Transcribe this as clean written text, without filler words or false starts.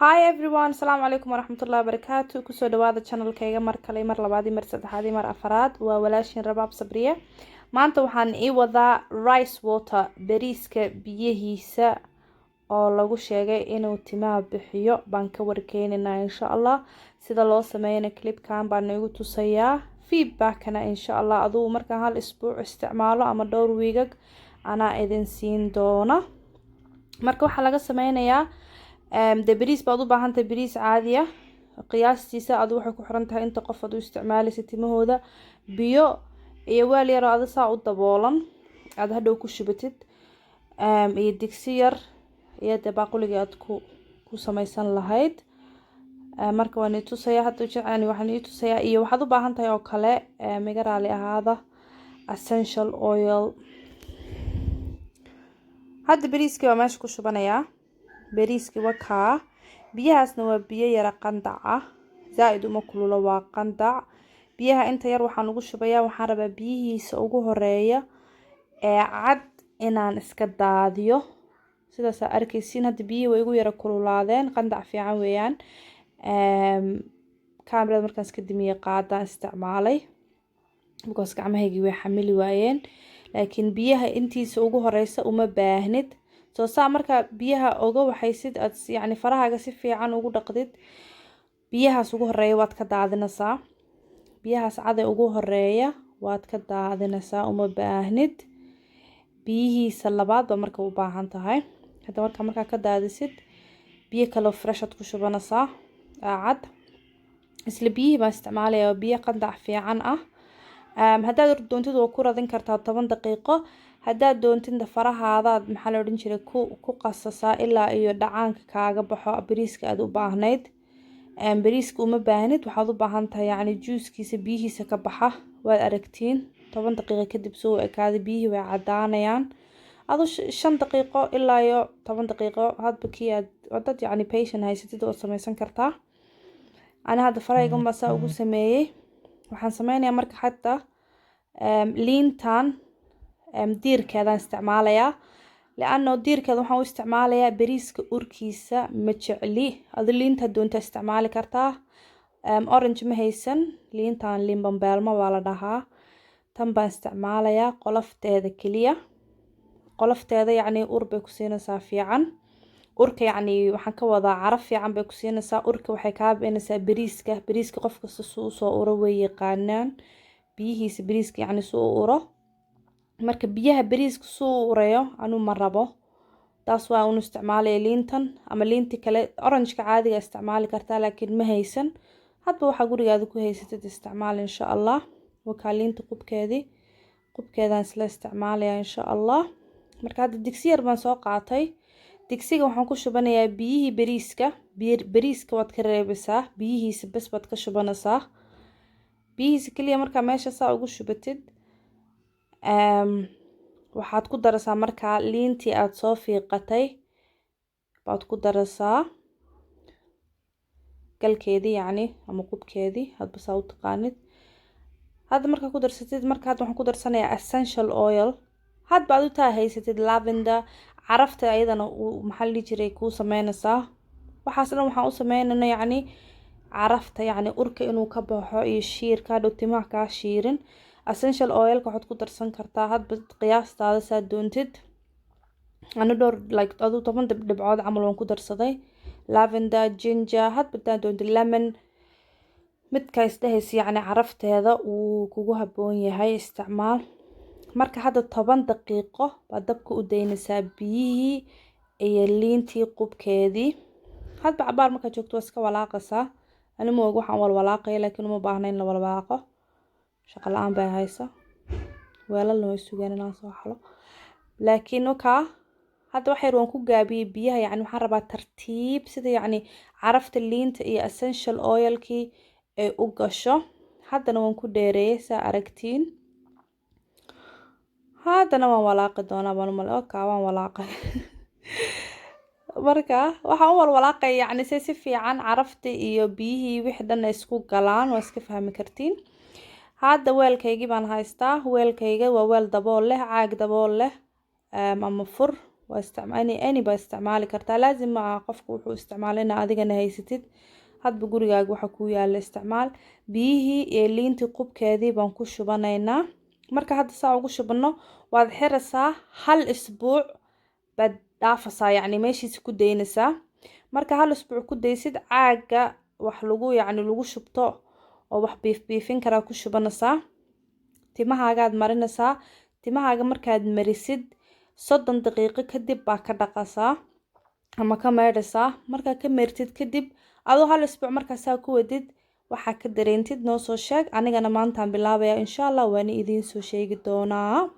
Hi everyone, Assalamu alaikum warahmatullahi wabarakatuh. Kusoo dhawaada channelkayga mar kale, mar labaad, mar saddexaad, mar afaraad. Waa walaashin Rabaab Sabriye. Maanta waxaan ii wadaa rice water, bariiska biyihiisa oo lagu sheegay inuu timaha bixiyo. Baan ka warkeenaynaa insha Allah. Sida loo sameeyana clipkan baan igu tusayaa. Feedbackana insha Allah aduu markaan hal isbuuc isticmaalo ama dhowr wiigag anaa idin siin doona. Marka waxaa laga sameynayaa de bariis baad u baahan tahay, bariis caadi ah qiyaastiisa aad waxay ku xiran tahay inta qof aad u isticmaalaysid timahooda. Biyo iyo weel yar oo aad saa u daboolan aad hadhow ku shubatid, iyo digsi yar iyo baaquli aad ku samaysan lahayd. Marka waan i tusayaa hadda jeclaan waxaan i tusayaa iyo waxaad u baahan tahay oo kale miga raali ahaada essential oil. hadda bariiska waa meesha ku shubanayaa. bariiska waa biyahaasna waa biyo yara qandac ah, zaaid uma kululo, waa qandac. biyaha inta yar waxaan ugu shubayaa, waxaan rabaa biyihiisa ugu horeeya ee cad inaan iska daadiyo. sidaas aad arkaysiin hadda biyihii way igu yara kululaadeen, qandac fiican weeyaan. kaamirada markaan iska dimiye qaadaan isticmaalay because gacmahaygii way xamili waayeen. laakiin biyaha intiisa ugu horeysa uma baahnid. soo saa marka biyaha oga waxaysid aad yani farahaaga si fiican ugu dhaqdid, biyahaas ugu horeeya waad ka daadinaysaa. biyahaas cad ugu horeeya waad ka daadinaysaa, uma baahnid biyihiisa labaad ba marka u baahan tahay. hadda marka ka daadisid biyo kale oo fresh aad ku shubanaysaa cad. isla biyihii baan isticmaalayaa, biyo qandac fiican ah. haddaad doontid waa ku radin kartaa 10 daqiiqo. haddaad doontid farahaada maxaa la odhan jiray ku qasasaa ilaa iyo dhacaanka kaaga baxo bariiska aad u baahnayd. bariiska uma baahnid, waxaad u baahan tahay yani juuskiisa biyihiisa ka baxa. waad aragtiin 10 daqiiqo kadib soo ekaada biyihii way cadaanayaan. adu 5 daqiiqo ilaa iyo 10 daqiiqo hadba kii aad yani patient haysatid oo samaysan kartaa. ana hadda farayga ma saa ugu sameeyay. waxaan sameynayaa marka xataa liintan diirkeedaan isticmaalayaa, laano diirkeeda waxaan u isticmaalayaa bariiska urkiisa ma jecli. adu liinta doonta isticmaali kartaa. orange ma haysan, liintan liin bambeelmo waa la dhahaa. tan baan isticmaalayaa qolofteeda keliya. qolofteeda yani ur bay ku siinaysaa fiican. urka yani waxaan ka wadaa caraf fiican bay ku siinaysaa. urka waxay kaa beenaysaa bariiska qof kasta suu soo uro way yaqaanaan biyihiisa bariiska yani suu uro. marka biyaha bariiska suu urayo anu ma rabo, taas waa unu isticmaalaya liintan ama liinti kale. orange-ka caadiga isticmaali kartaa laakiin ma haysan, hadba waxaa gurigaada ku haysatid isticmaal insha Allah. wakaa liinta qubkeedaan isla isticmaalaya insha Allah. marka hadda digsi yar baan soo qaatay. digsiga waxaan ku shubanayaa biyihii bariiska waad ka reebaysaa, biyihiisa bas baad ka shubanaysaa. biyihiisa kaliya markaa meesha saa ugu shubatid waxaad ku daraysaa markaa liintii aad soo fiiqatay baad ku daraysaa, galkeedii yani ama qubkeedii hadba saa u taqaanid. hadda markaa ku darsatid marka hadda waxaan ku darsanayaa essential oil. hadba aad u taa haysatid lavender carafta ayadana maxaa la jiray kuu sameynaysaa. waxaas dhan waxaan u sameynayna yani carafta yani urka inuu ka baxo iyo shiirka hadhow timaha kaa shiirin. essential oilka waxaad ku darsan kartaa hadba qiyaastaada saa doontid. ana dhowr like adu 10 dhibcood camal waan ku darsaday. lavender, ginger, hadba taa doontid, lemon, midka isdhahaysa yani carafteeda uu kugu haboon yahay isticmaal. marka hadda 10 daqiiqo baad dabka u daynaysaa biyihii iyo liintii qubkeedii. hadba cabaar markaa joogto waa iska walaaqaysaa. ani ma og waxaan walwalaaqaya laakiin uma baahna in la walwalaaqo, shaqo la-aan bay haysa. weelalna way sugeen inaan soo xalo. laakiin hadda wax yar waan ku gaabiyey biyaha yani waxaan rabaa tartiib sida yani carafta liinta iyo essential oilkii ay u gasho. haddana waan ku dheereeyay saa aragtiin. haddana waan walaaqi doonaa baan waan walaaqay. marka waxaan u walwalaaqay yani si fiican carafta iyo biyihii wixii dhan isku galaan, waa iska fahmi kartiin. hadda weelkaygii baan haystaa. weelkayga waa weel dabool leh, caag dabool leh ama fur any ba isticmaali kartaa, laazim ma aha qofku wuxuu isticmaalina adigana haysatid, hadba gurigaaga waxa ku yaala isticmaal. Biyihii iyo liintii qubkeedii baan ku shubanaynaa. Marka hadda saa ugu shubano waad xiraysaa 1 isbuuc baad dhaafaysaa, yacni meeshiisa ku daynaysaa. marka 1 isbuuc ku daysid caaga wax lagu lagu shubto oo wax biifin karaa ku shubanaysaa. Timahaagaad marinaysaa. Timahaaga markaad marisid 30 daqiiqo kadib baa ka dhaqaysaa ama ka meedhaysaa. Markaa ka meertid kadib adoo 1 isbuuc markaasaa ku wadid waxaa ka dareentid noo soo sheeg. Anigana maantaan bilaabaya insha Allah waan idiin soo sheegi doonaa.